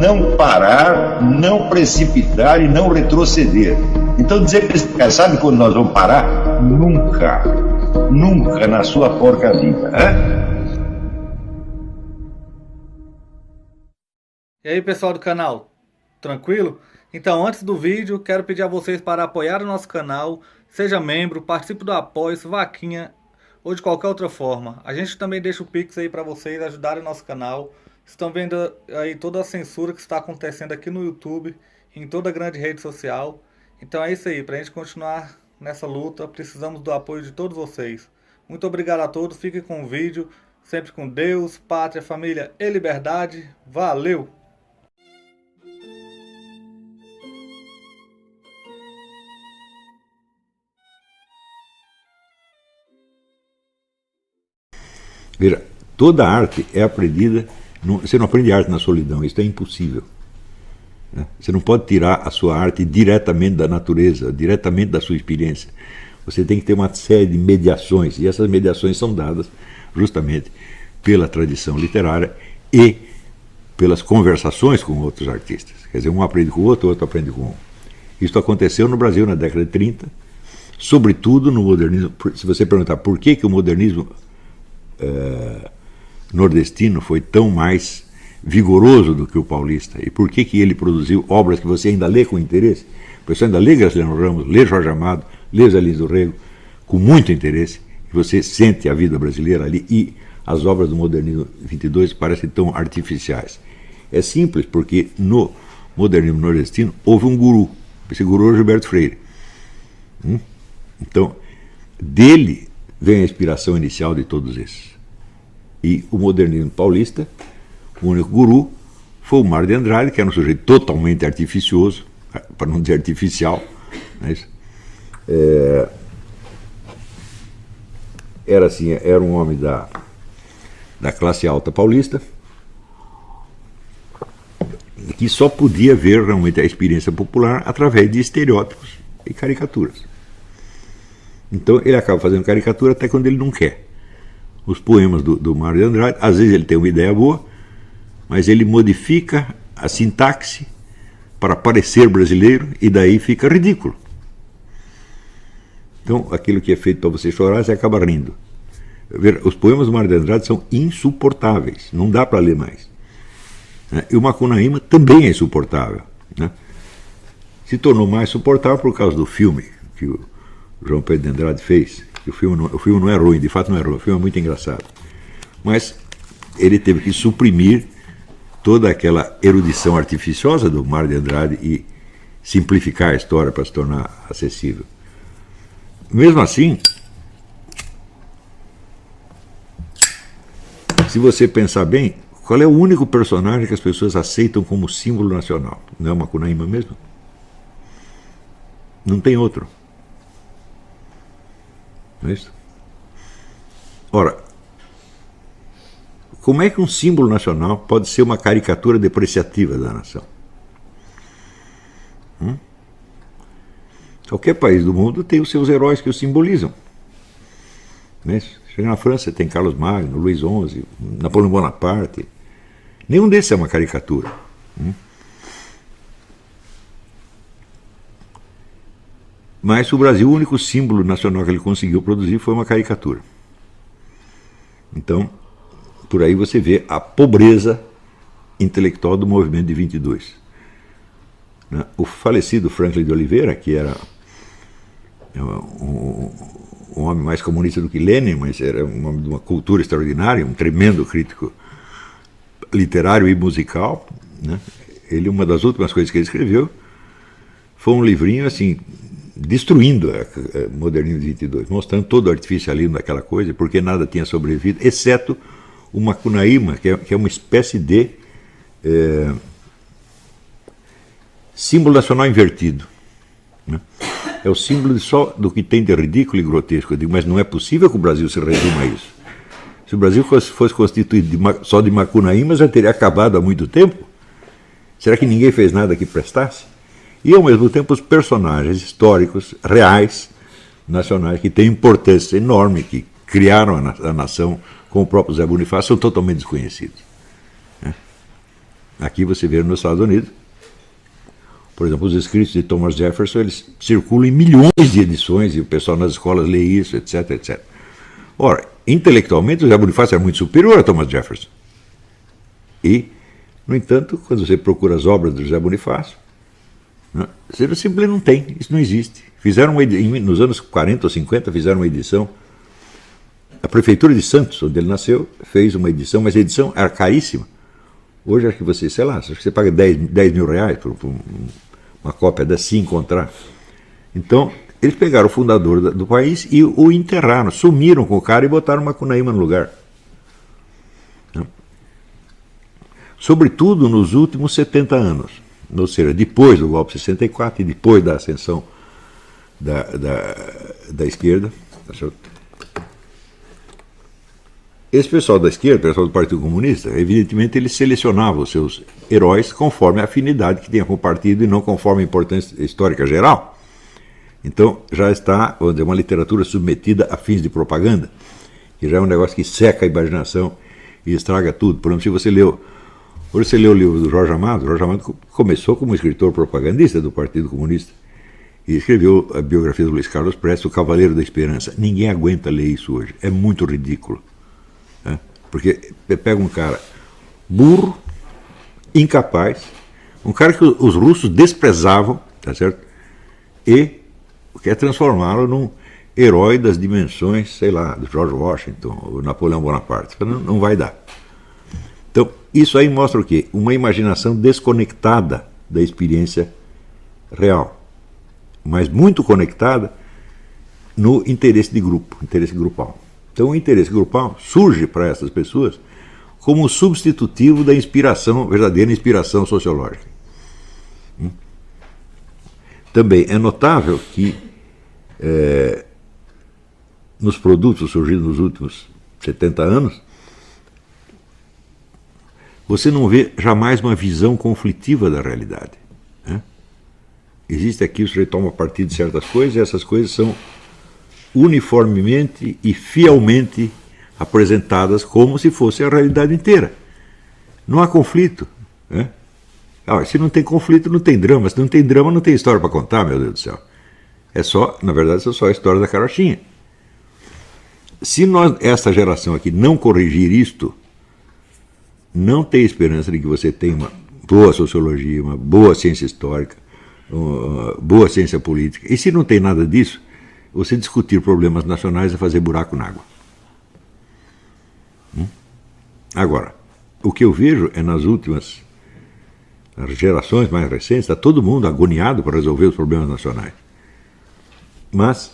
não parar, não precipitar e não retroceder. Então dizer para esse cara, sabe quando nós vamos parar? Nunca. Nunca na sua porca vida. E aí, pessoal do canal, tranquilo? Então, antes do vídeo, quero pedir a vocês para apoiar o nosso canal, seja membro, participe do apoio, vaquinha ou de qualquer outra forma. A gente também deixa o Pix aí para vocês ajudarem o nosso canal. Estão vendo aí toda a censura que está acontecendo aqui no YouTube, em toda a grande rede social. Então é isso aí, para a gente continuar nessa luta, precisamos do apoio de todos vocês. Muito obrigado a todos, fiquem com o vídeo, sempre com Deus, pátria, família e liberdade. Valeu! Veja, toda arte é aprendida, você não aprende arte na solidão, isso é impossível. Você não pode tirar a sua arte diretamente da natureza, diretamente da sua experiência. Você tem que ter uma série de mediações, e essas mediações são dadas justamente pela tradição literária e pelas conversações com outros artistas. Quer dizer, um aprende com o outro aprende com um. Isso aconteceu no Brasil na década de 30, sobretudo no modernismo. Se você perguntar por que o modernismo nordestino foi tão mais vigoroso do que o paulista, e por que ele produziu obras que você ainda lê com interesse, você ainda lê Graciliano Ramos, lê Jorge Amado, lê Zé Lins do Rego, com muito interesse, e você sente a vida brasileira ali, e as obras do modernismo 22 parecem tão artificiais. É simples, porque no modernismo nordestino houve um guru, esse guru é Gilberto Freire. Então, dele vem a inspiração inicial de todos esses. E o modernismo paulista, o único guru, foi o Mário de Andrade, que era um sujeito totalmente artificioso, para não dizer artificial. Era assim, era um homem da classe alta paulista, que só podia ver realmente a experiência popular através de estereótipos e caricaturas. Então ele acaba fazendo caricatura até quando ele não quer. Os poemas do Mário de Andrade, às vezes ele tem uma ideia boa, mas ele modifica a sintaxe para parecer brasileiro e daí fica ridículo. Então aquilo que é feito para você chorar, você acaba rindo. Os poemas do Mário de Andrade são insuportáveis, não dá para ler mais. E o Macunaíma também é insuportável. Se tornou mais suportável por causa do filme que o João Pedro de Andrade fez. O filme não é ruim, de fato não é ruim, o filme é muito engraçado. Mas ele teve que suprimir toda aquela erudição artificiosa do Mário de Andrade e simplificar a história para se tornar acessível. Mesmo assim, se você pensar bem, qual é o único personagem que as pessoas aceitam como símbolo nacional? Não é o Macunaíma mesmo? Não tem outro. Não é isso? Ora, como é que um símbolo nacional pode ser uma caricatura depreciativa da nação? Qualquer país do mundo tem os seus heróis que o simbolizam. Não é isso? Chega na França, tem Carlos Magno, Luís XI, Napoleão Bonaparte. Nenhum desses é uma caricatura. Mas o Brasil, o único símbolo nacional que ele conseguiu produzir foi uma caricatura. Então, por aí você vê a pobreza intelectual do movimento de 22. O falecido Franklin de Oliveira, que era um homem mais comunista do que Lenin, mas era um homem de uma cultura extraordinária, um tremendo crítico literário e musical, ele, uma das últimas coisas que ele escreveu foi um livrinho assim, destruindo a modernismo de 22, mostrando todo o artificialismo daquela coisa, porque nada tinha sobrevivido, exceto o Macunaíma, que é uma espécie de símbolo nacional invertido. É o símbolo só do que tem de ridículo e grotesco. Eu digo, mas não é possível que o Brasil se resuma a isso. Se o Brasil fosse constituído só de Macunaíma, já teria acabado há muito tempo. Será que ninguém fez nada que prestasse? E, ao mesmo tempo, os personagens históricos, reais, nacionais, que têm importância enorme, que criaram a nação, como o próprio Zé Bonifácio, são totalmente desconhecidos. Aqui você vê nos Estados Unidos, por exemplo, os escritos de Thomas Jefferson, eles circulam em milhões de edições e o pessoal nas escolas lê isso, etc, etc. Ora, intelectualmente, o José Bonifácio era muito superior a Thomas Jefferson. E, no entanto, quando você procura as obras do José Bonifácio, você simplesmente não tem, isso não existe. Fizeram nos anos 40 ou 50, fizeram uma edição. A Prefeitura de Santos, onde ele nasceu, fez uma edição, mas a edição era caríssima. Hoje acho que você, sei lá, acho que você paga 10 mil reais por uma cópia dessa, se encontrar. Então, eles pegaram o fundador do país e o enterraram, sumiram com o cara e botaram Macunaíma no lugar. Sobretudo nos últimos 70 anos, ou seja, depois do golpe de 64 e depois da ascensão da esquerda. Tá certo? Esse pessoal da esquerda, o pessoal do Partido Comunista, evidentemente eles selecionavam os seus heróis conforme a afinidade que tinha com o partido e não conforme a importância histórica geral. Então já está, vamos dizer, uma literatura submetida a fins de propaganda, que já é um negócio que seca a imaginação e estraga tudo. Por exemplo, se você leu o livro do Jorge Amado começou como escritor propagandista do Partido Comunista e escreveu a biografia do Luiz Carlos Prestes, O Cavaleiro da Esperança. Ninguém aguenta ler isso hoje, é muito ridículo. Porque pega um cara burro, incapaz, um cara que os russos desprezavam, tá certo? E quer transformá-lo num herói das dimensões, sei lá, do George Washington, ou Napoleão Bonaparte. Não vai dar. Então, isso aí mostra o quê? Uma imaginação desconectada da experiência real, mas muito conectada no interesse de grupo, interesse grupal. Então, o interesse grupal surge para essas pessoas como substitutivo da inspiração, verdadeira inspiração sociológica. Também é notável que nos produtos surgidos nos últimos 70 anos, você não vê jamais uma visão conflitiva da realidade. Existe aqui, o sujeito toma partido de certas coisas, e essas coisas são uniformemente e fielmente apresentadas como se fosse a realidade inteira. Não há conflito. Se não tem conflito, não tem drama. Se não tem drama, não tem história para contar, meu Deus do céu. Na verdade, é só a história da carochinha. Se essa geração aqui não corrigir isto, não tem esperança de que você tenha uma boa sociologia, uma boa ciência histórica, uma boa ciência política. E se não tem nada disso, você discutir problemas nacionais é fazer buraco na água. Agora, o que eu vejo é nas últimas gerações mais recentes, está todo mundo agoniado para resolver os problemas nacionais. Mas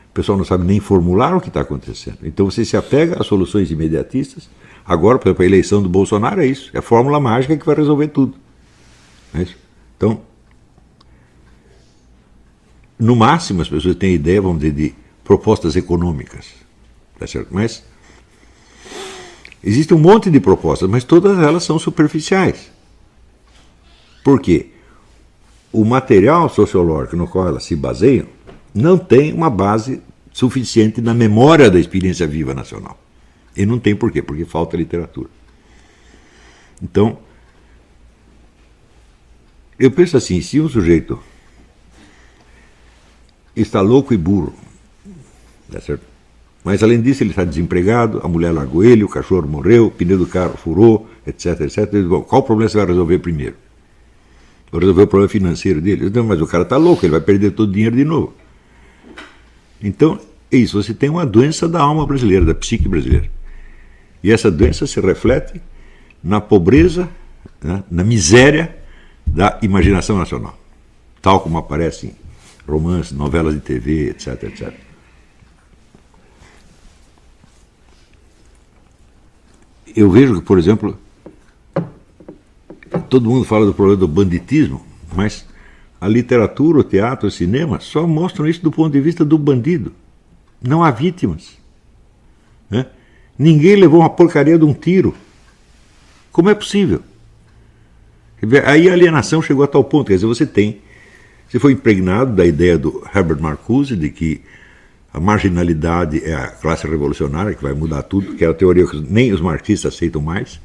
o pessoal não sabe nem formular o que está acontecendo. Então você se apega a soluções imediatistas. Agora, por exemplo, a eleição do Bolsonaro é isso. É a fórmula mágica que vai resolver tudo. É isso? Então, no máximo, as pessoas têm ideia, vamos dizer, de propostas econômicas. Tá certo? Mas existe um monte de propostas, mas todas elas são superficiais. Por quê? O material sociológico no qual elas se baseiam não tem uma base suficiente na memória da experiência viva nacional. E não tem por quê? Porque falta literatura. Então, eu penso assim, se um sujeito está louco e burro, tá certo? Mas além disso ele está desempregado, a mulher largou ele, o cachorro morreu, o pneu do carro furou, etc, etc. Ele diz, bom, qual problema você vai resolver primeiro? Vou resolver o problema financeiro dele. Eu digo, mas o cara está louco, ele vai perder todo o dinheiro de novo. Então, é isso, você tem uma doença da alma brasileira, da psique brasileira. E essa doença se reflete na pobreza, na miséria da imaginação nacional, tal como aparece em romances, novelas de TV, etc, etc. Eu vejo que, por exemplo, todo mundo fala do problema do banditismo, mas a literatura, o teatro, o cinema só mostram isso do ponto de vista do bandido. Não há vítimas. Ninguém levou uma porcaria de um tiro. Como é possível? Aí a alienação chegou a tal ponto, quer dizer, você foi impregnado da ideia do Herbert Marcuse de que a marginalidade é a classe revolucionária que vai mudar tudo, que é a teoria que nem os marxistas aceitam mais.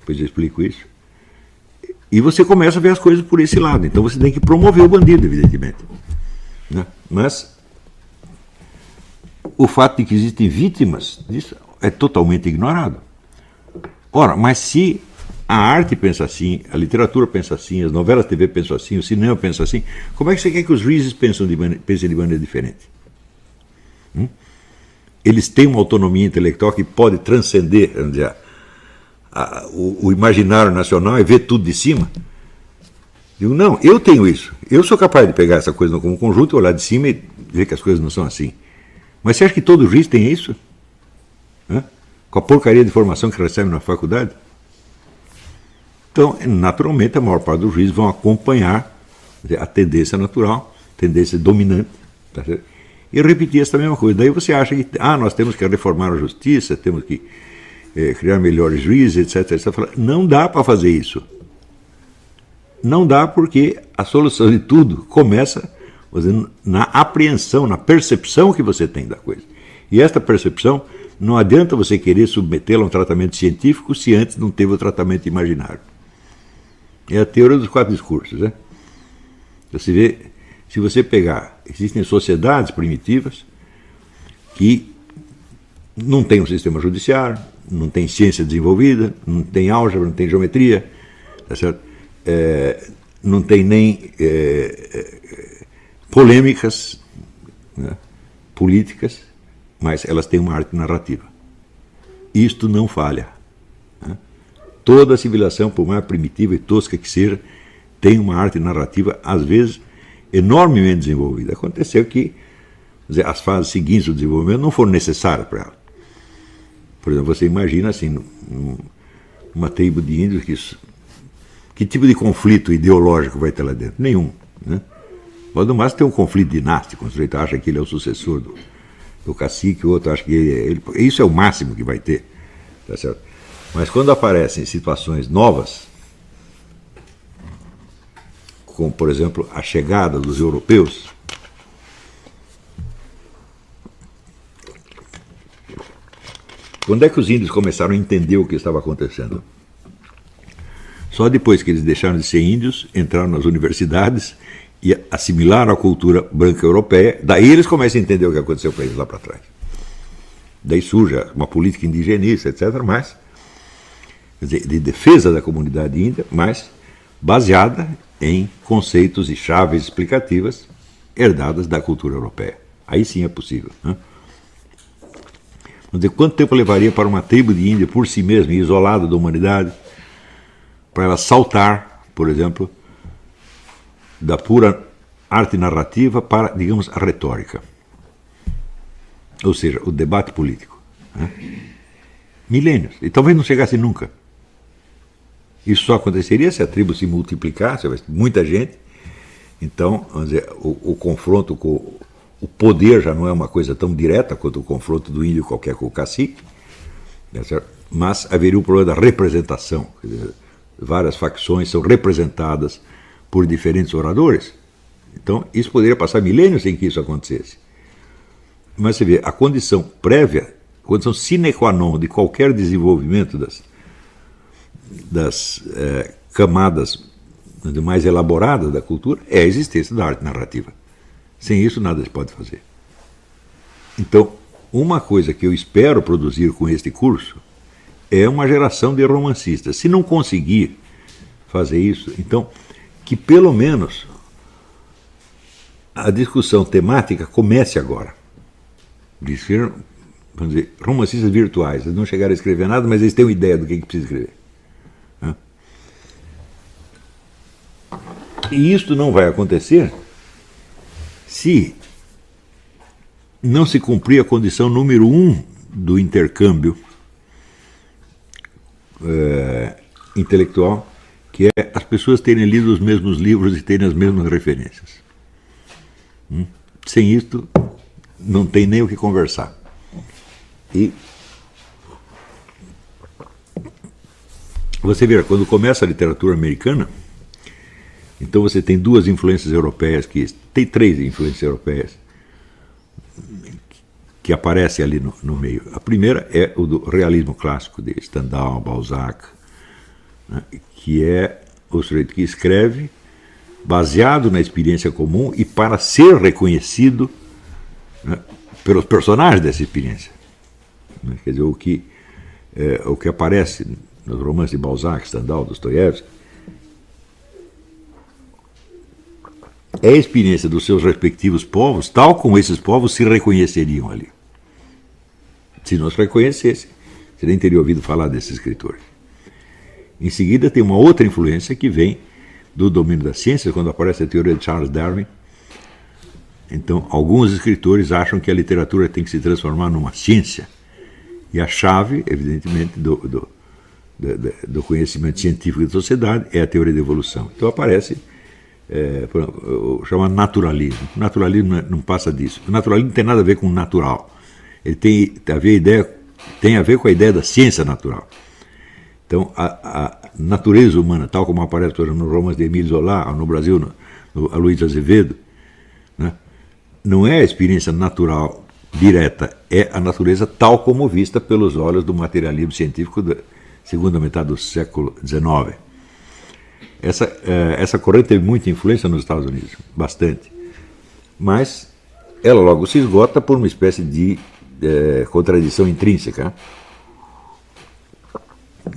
depois eu explico isso. E você começa a ver as coisas por esse lado. Então você tem que promover o bandido, evidentemente. Né? Mas o fato de que existem vítimas disso é totalmente ignorado. Ora, mas se a arte pensa assim, a literatura pensa assim, as novelas de TV pensam assim, o cinema pensa assim, como é que você quer que os juízes pensem de maneira diferente? Eles têm uma autonomia intelectual que pode transcender, vamos dizer, o imaginário nacional e ver tudo de cima? Digo, não, eu tenho isso. Eu sou capaz de pegar essa coisa como conjunto, olhar de cima e ver que as coisas não são assim. Mas você acha que todo juiz tem isso? Com a porcaria de formação que recebe na faculdade? Então, naturalmente, a maior parte dos juízes vão acompanhar a tendência natural, tendência dominante, tá certo? E repetir essa mesma coisa. Daí você acha que nós temos que reformar a justiça, temos que criar melhores juízes, etc, etc. Não dá para fazer isso. Não dá, porque a solução de tudo começa na apreensão, na percepção que você tem da coisa. E esta percepção, não adianta você querer submetê-la a um tratamento científico se antes não teve o tratamento imaginário. É a teoria dos 4 discursos. Né? Você vê, se você pegar, existem sociedades primitivas que não têm um sistema judiciário, não tem ciência desenvolvida, não tem álgebra, não tem geometria, tá certo? Não tem nem polêmicas, né, políticas, mas elas têm uma arte narrativa. Isto não falha. Né? Toda civilização, por mais primitiva e tosca que seja, tem uma arte narrativa, às vezes, enormemente desenvolvida. Aconteceu que as fases seguintes do desenvolvimento não foram necessárias para ela. Por exemplo, você imagina assim, uma tribo de índios, que tipo de conflito ideológico vai ter lá dentro? Nenhum. Né? Pode no máximo ter um conflito dinástico, o sujeito acha que ele é o sucessor do cacique, o outro acha que ele. Isso é o máximo que vai ter. Tá certo? Mas quando aparecem situações novas, como por exemplo a chegada dos europeus, quando é que os índios começaram a entender o que estava acontecendo? Só depois que eles deixaram de ser índios, entraram nas universidades e assimilaram a cultura branca europeia, daí eles começam a entender o que aconteceu para eles lá para trás. Daí surge uma política indigenista, etc., mas, quer dizer, de defesa da comunidade índia, mas baseada em conceitos e chaves explicativas herdadas da cultura europeia. Aí sim é possível. Né? Vamos dizer, quanto tempo levaria para uma tribo de índia por si mesma, isolada da humanidade, para ela saltar, por exemplo, da pura arte narrativa para, digamos, a retórica? Ou seja, o debate político. Né? Milênios. E talvez não chegasse nunca. Isso só aconteceria se a tribo se multiplicasse, se houvesse muita gente. Então, vamos dizer, o confronto com o poder já não é uma coisa tão direta quanto o confronto do índio qualquer com o cacique, né, certo? Mas haveria o problema da representação. Quer dizer, várias facções são representadas por diferentes oradores. Então, isso poderia passar milênios sem que isso acontecesse. Mas você vê, a condição prévia, a condição sine qua non de qualquer desenvolvimento das camadas mais elaboradas da cultura é a existência da arte narrativa. Sem isso, nada se pode fazer. Então, uma coisa que eu espero produzir com este curso é uma geração de romancistas. Se não conseguir fazer isso, então, que pelo menos a discussão temática comece agora. Vamos dizer, romancistas virtuais. Eles não chegaram a escrever nada, mas eles têm uma ideia do que precisa escrever. E isto não vai acontecer se não se cumprir a condição número 1 do intercâmbio intelectual, que é as pessoas terem lido os mesmos livros e terem as mesmas referências. Sem isto, não tem nem o que conversar. E você vê, quando começa a literatura americana, então você tem 2 influências europeias, tem 3 influências europeias que aparecem ali no meio. A primeira é o do realismo clássico, de Stendhal, Balzac, né, que é o sujeito que escreve baseado na experiência comum e para ser reconhecido, né, pelos personagens dessa experiência. Né, quer dizer, o que aparece nos romances de Balzac, Stendhal, Dostoiévski, é a experiência dos seus respectivos povos, tal como esses povos se reconheceriam ali. Se não se reconhecesse, você nem teria ouvido falar desses escritores. Em seguida, tem uma outra influência que vem do domínio da ciência, quando aparece a teoria de Charles Darwin. Então, alguns escritores acham que a literatura tem que se transformar numa ciência. E a chave, evidentemente, do conhecimento científico da sociedade é a teoria da evolução. Então aparece o chamado naturalismo. O naturalismo não passa disso. O naturalismo não tem nada a ver com o natural. Ele tem a ver com a ideia da ciência natural. Então, a natureza humana, tal como aparece, por exemplo, no romance de Émile Zola, no Brasil, no Aloysio Azevedo, né, não é a experiência natural direta, é a natureza tal como vista pelos olhos do materialismo científico da segunda metade do século XIX. Essa corrente teve muita influência nos Estados Unidos, bastante. Mas ela logo se esgota por uma espécie de contradição intrínseca.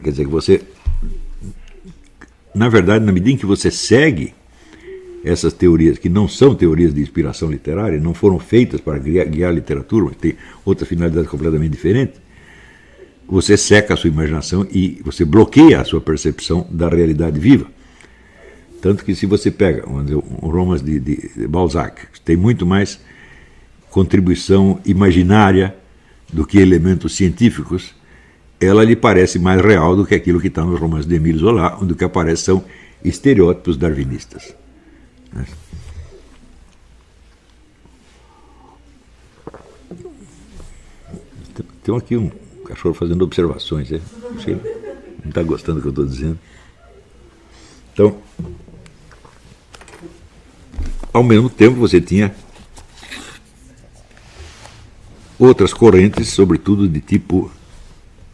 Quer dizer que você, na verdade, na medida em que você segue essas teorias, que não são teorias de inspiração literária, não foram feitas para guiar a literatura, mas tem outra finalidade completamente diferente, você seca a sua imaginação e você bloqueia a sua percepção da realidade viva. Tanto que se você pega um romance de Balzac, tem muito mais contribuição imaginária do que elementos científicos, ela lhe parece mais real do que aquilo que está nos romances de Émile Zola, onde o que aparece são estereótipos darwinistas. Tem aqui um cachorro fazendo observações, né? Não está gostando do que eu estou dizendo. Então, ao mesmo tempo você tinha outras correntes, sobretudo de tipo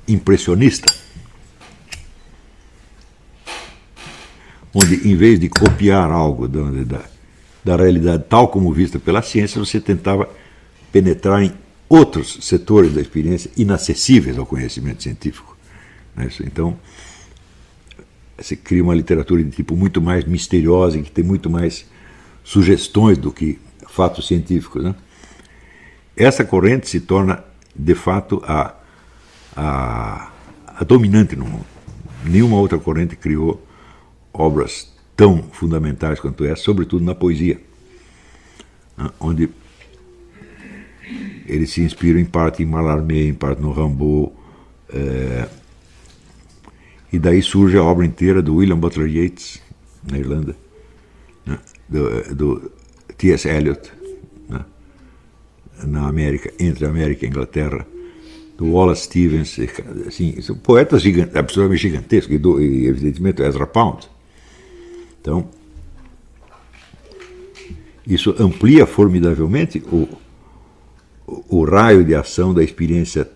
impressionista, onde, em vez de copiar algo da realidade tal como vista pela ciência, você tentava penetrar em outros setores da experiência inacessíveis ao conhecimento científico. Então, você cria uma literatura de tipo muito mais misteriosa, que tem muito mais sugestões do que fatos científicos, né? Essa corrente se torna, de fato, a dominante no mundo. Nenhuma outra corrente criou obras tão fundamentais quanto essa, sobretudo na poesia, onde eles se inspiram em parte em Mallarmé, em parte no Rimbaud, e daí surge a obra inteira do William Butler Yeats, na Irlanda, né, do T.S. Eliot, né, na América, entre a América e a Inglaterra, do Wallace Stevens, assim, são poetas absolutamente gigantescos, e evidentemente o Ezra Pound. Então, isso amplia formidavelmente o raio de ação da experiência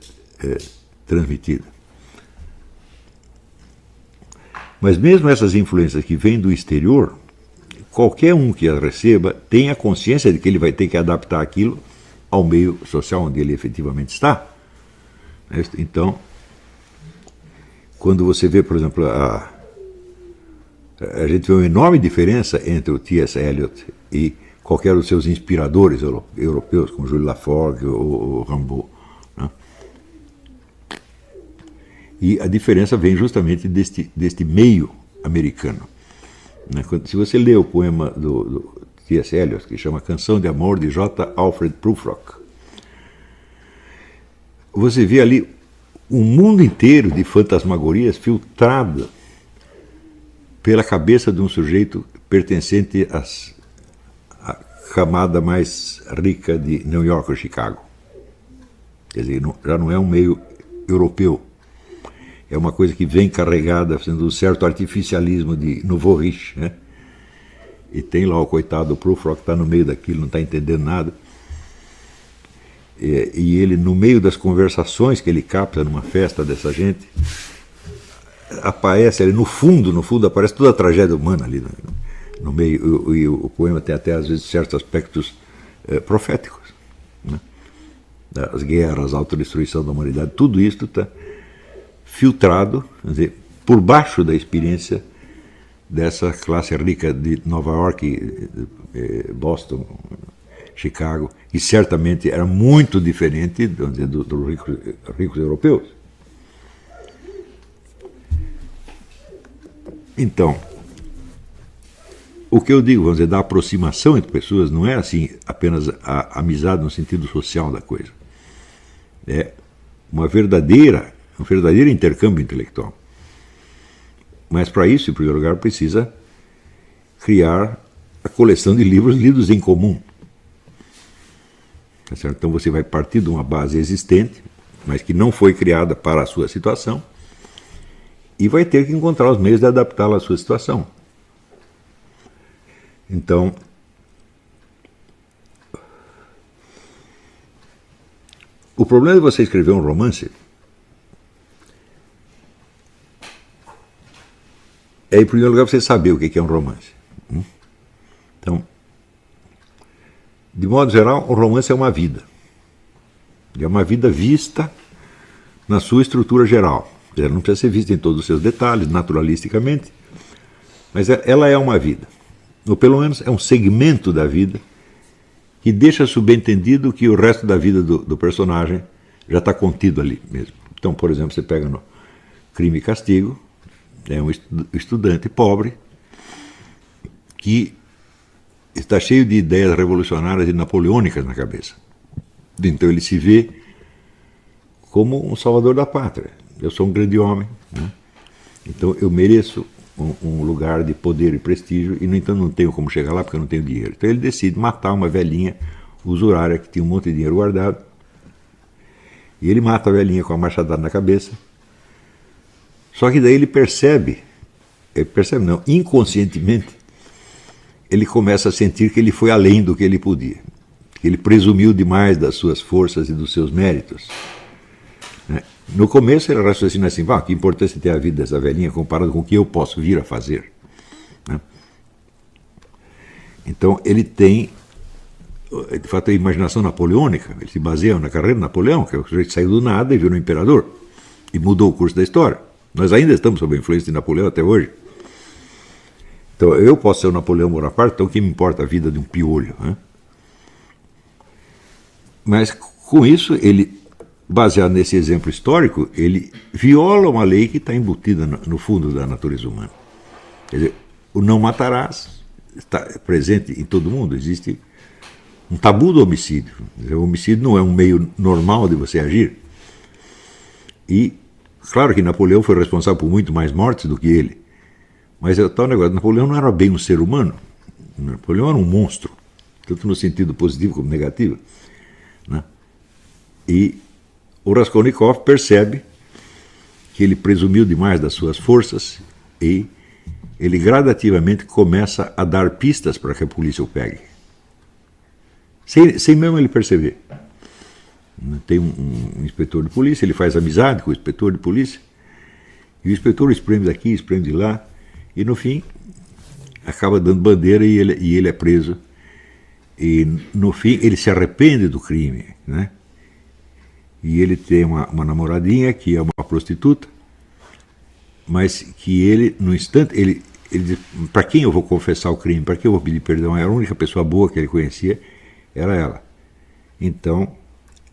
transmitida. Mas mesmo essas influências que vêm do exterior, qualquer um que as receba tem a consciência de que ele vai ter que adaptar aquilo ao meio social onde ele efetivamente está. Então, quando você vê, por exemplo, a gente vê uma enorme diferença entre o T.S. Eliot e qualquer dos seus inspiradores europeus, como Jules Laforgue ou Rimbaud, né? E a diferença vem justamente deste meio americano. Né? Se você lê o poema do T.S. Eliot, que chama Canção de Amor, de J. Alfred Prufrock, você vê ali um mundo inteiro de fantasmagorias filtrado pela cabeça de um sujeito pertencente à camada mais rica de New York ou Chicago. Quer dizer, já não é um meio europeu. É uma coisa que vem carregada, sendo um certo artificialismo de nouveau riche, né? E tem lá o coitado do Prufrock que está no meio daquilo, não está entendendo nada. E ele, no meio das conversações que ele capta numa festa dessa gente, aparece ali no fundo aparece toda a tragédia humana ali no meio, e o poema tem até às vezes certos aspectos proféticos, né? As guerras, a autodestruição da humanidade, tudo isso está filtrado, quer dizer, por baixo da experiência dessa classe rica de Nova York, Boston, Chicago, e certamente era muito diferente dos ricos europeus. Então, o que eu digo, vamos dizer, da aproximação entre pessoas não é assim apenas a amizade no sentido social da coisa. É um verdadeiro intercâmbio intelectual. Mas para isso, em primeiro lugar, precisa criar a coleção de livros lidos em comum. Tá certo? Então você vai partir de uma base existente, mas que não foi criada para a sua situação, e vai ter que encontrar os meios de adaptá-la à sua situação. Então, o problema de você escrever um romance é, em primeiro lugar, você saber o que é um romance. Então, de modo geral, o romance é uma vida. É uma vida vista na sua estrutura geral. Ela não precisa ser vista em todos os seus detalhes, naturalisticamente, mas ela é uma vida. Ou pelo menos é um segmento da vida que deixa subentendido que o resto da vida do personagem já está contido ali mesmo. Então, por exemplo, você pega no Crime e Castigo, é um estudante pobre que está cheio de ideias revolucionárias e napoleônicas na cabeça. Então ele se vê como um salvador da pátria. Eu sou um grande homem, né? Então eu mereço um lugar de poder e prestígio, e no entanto não tenho como chegar lá porque eu não tenho dinheiro. Então ele decide matar uma velhinha usurária que tinha um monte de dinheiro guardado, e ele mata a velhinha com a machadada na cabeça. Só que daí ele percebe não, inconscientemente, ele começa a sentir que ele foi além do que ele podia, que ele presumiu demais das suas forças e dos seus méritos, né? No começo ele raciocina assim: que importância tem a vida dessa velhinha comparado com o que eu posso vir a fazer, né? Então ele tem, de fato, a imaginação napoleônica. Ele se baseia na carreira de Napoleão, que é o sujeito que saiu do nada e virou imperador, e mudou o curso da história. Nós ainda estamos sob a influência de Napoleão até hoje. Então eu posso ser o Napoleão Bonaparte, então o que me importa a vida de um piolho, né? Mas com isso ele, baseado nesse exemplo histórico, ele viola uma lei que está embutida no fundo da natureza humana. Quer dizer, o não matarás está presente em todo mundo. Existe um tabu do homicídio. O homicídio não é um meio normal de você agir. E, claro que Napoleão foi responsável por muito mais mortes do que ele. Mas é o tal negócio: Napoleão não era bem um ser humano. Napoleão era um monstro, tanto no sentido positivo como negativo, né? E o Raskolnikov percebe que ele presumiu demais das suas forças, e ele gradativamente começa a dar pistas para que a polícia o pegue, sem mesmo ele perceber. Tem um inspetor de polícia, ele faz amizade com o inspetor de polícia, e o inspetor espreme daqui, espreme de lá, e no fim acaba dando bandeira, e ele é preso. E no fim ele se arrepende do crime, né? E ele tem uma namoradinha que é uma prostituta, mas que ele, no instante, ele diz: para quem eu vou confessar o crime? Para quem eu vou pedir perdão? Era a única pessoa boa que ele conhecia, era ela. Então,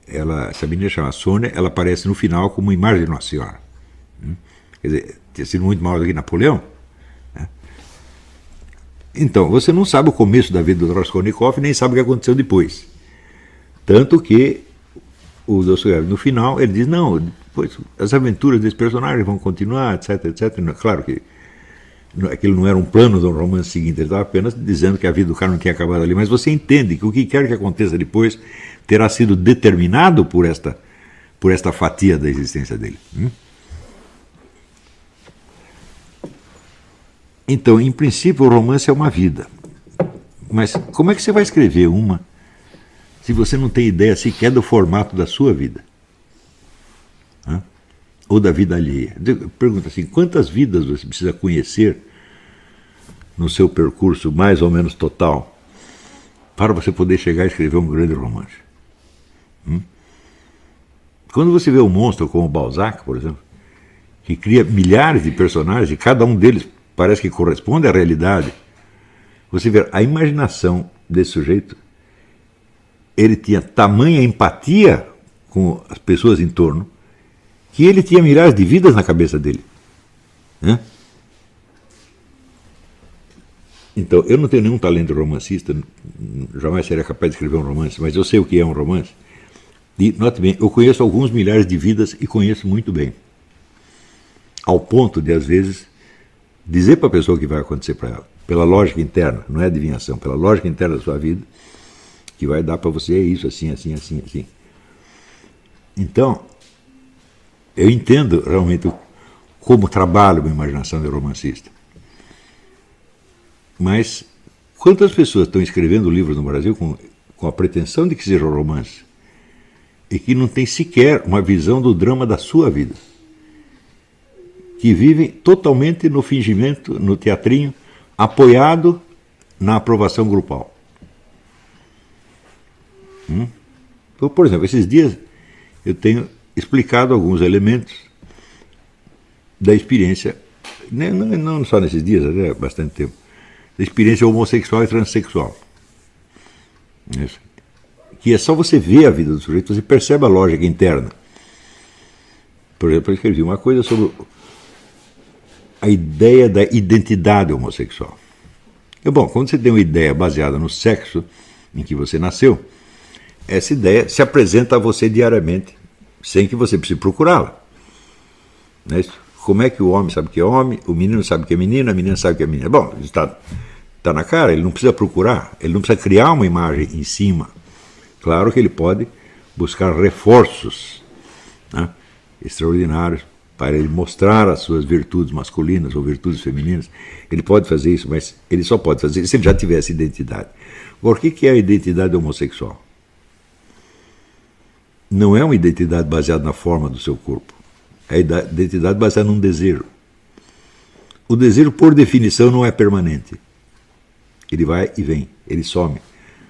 essa menina chama Sônia, ela aparece no final como uma imagem de Nossa Senhora. Quer dizer, tinha sido muito maior do que Napoleão, né? Então, você não sabe o começo da vida do Raskolnikov, nem sabe o que aconteceu depois. Tanto que o Dostoiévski, no final, ele diz: não, depois as aventuras desse personagem vão continuar, etc, etc. Claro que aquilo não era um plano de um romance seguinte, ele estava apenas dizendo que a vida do cara não tinha acabado ali. Mas você entende que o que quer que aconteça depois terá sido determinado por esta fatia da existência dele. Então, em princípio, o romance é uma vida. Mas como é que você vai escrever uma se você não tem ideia sequer do formato da sua vida? ou da vida alheia. Pergunta assim, quantas vidas você precisa conhecer no seu percurso mais ou menos total para você poder chegar a escrever um grande romance? Quando você vê um monstro como Balzac, por exemplo, que cria milhares de personagens e cada um deles parece que corresponde à realidade, você vê a imaginação desse sujeito, ele tinha tamanha empatia com as pessoas em torno, que ele tinha milhares de vidas na cabeça dele. Então, eu não tenho nenhum talento romancista, jamais seria capaz de escrever um romance, mas eu sei o que é um romance. E, note bem, eu conheço alguns milhares de vidas e conheço muito bem. Ao ponto de, às vezes, dizer para a pessoa o que vai acontecer para ela, pela lógica interna, não é adivinhação, pela lógica interna da sua vida, que vai dar para você isso, assim, assim, assim, assim. Então, eu entendo realmente como trabalha uma imaginação de romancista. Mas quantas pessoas estão escrevendo livros no Brasil com a pretensão de que seja um romance e que não tem sequer uma visão do drama da sua vida, que vivem totalmente no fingimento, no teatrinho, apoiado na aprovação grupal. Então, por exemplo, esses dias eu tenho explicado alguns elementos da experiência, não só nesses dias, até há bastante tempo, da experiência homossexual e transexual. Isso. Que é só você ver a vida do sujeito, você percebe a lógica interna. Por exemplo, eu escrevi uma coisa sobre a ideia da identidade homossexual. Bom, quando você tem uma ideia baseada no sexo em que você nasceu, essa ideia se apresenta a você diariamente, sem que você precise procurá-la. Não é isso? Como é que o homem sabe que é homem, o menino sabe que é menino, a menina sabe que é menina? Bom, está na cara, ele não precisa procurar, ele não precisa criar uma imagem em cima. Claro que ele pode buscar reforços, né, extraordinários para ele mostrar as suas virtudes masculinas ou virtudes femininas. Ele pode fazer isso, mas ele só pode fazer isso se ele já tivesse identidade. Agora, o que é a identidade homossexual? Não é uma identidade baseada na forma do seu corpo. É a identidade baseada num desejo. O desejo, por definição, não é permanente. Ele vai e vem, ele some.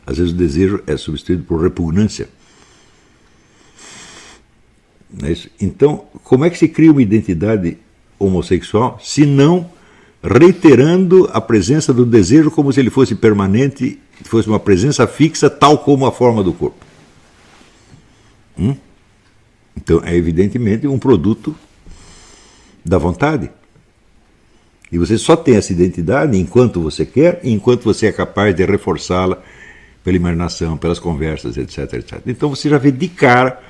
Às vezes o desejo é substituído por repugnância. Não é isso? Então, como é que se cria uma identidade homossexual, se não reiterando a presença do desejo como se ele fosse permanente, fosse uma presença fixa, tal como a forma do corpo? Então, é evidentemente um produto da vontade. E você só tem essa identidade enquanto você quer e enquanto você é capaz de reforçá-la pela imaginação, pelas conversas, etc, etc. Então você já vê de cara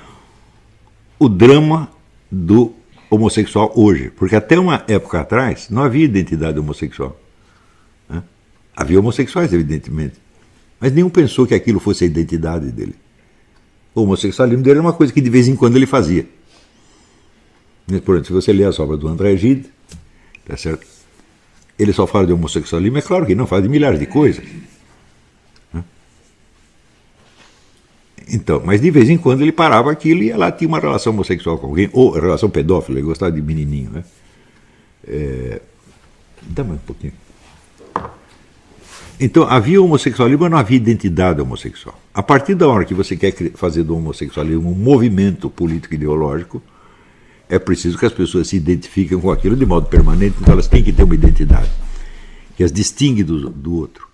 o drama do homossexual hoje. Porque até uma época atrás não havia identidade homossexual. Havia homossexuais, evidentemente. Mas nenhum pensou que aquilo fosse a identidade dele. O homossexualismo dele era uma coisa que de vez em quando ele fazia. Por exemplo, se você ler as obras do André Gide, tá certo? Ele só fala de homossexualismo, é claro que não, fala de milhares de coisas. Então, mas de vez em quando ele parava aquilo e ia lá, tinha uma relação homossexual com alguém, ou relação pedófila, ele gostava de menininho, né? Dá mais um pouquinho. Então, havia homossexualismo, mas não havia identidade homossexual. A partir da hora que você quer fazer do homossexualismo um movimento político-ideológico, é preciso que as pessoas se identifiquem com aquilo de modo permanente, então elas têm que ter uma identidade que as distingue do outro.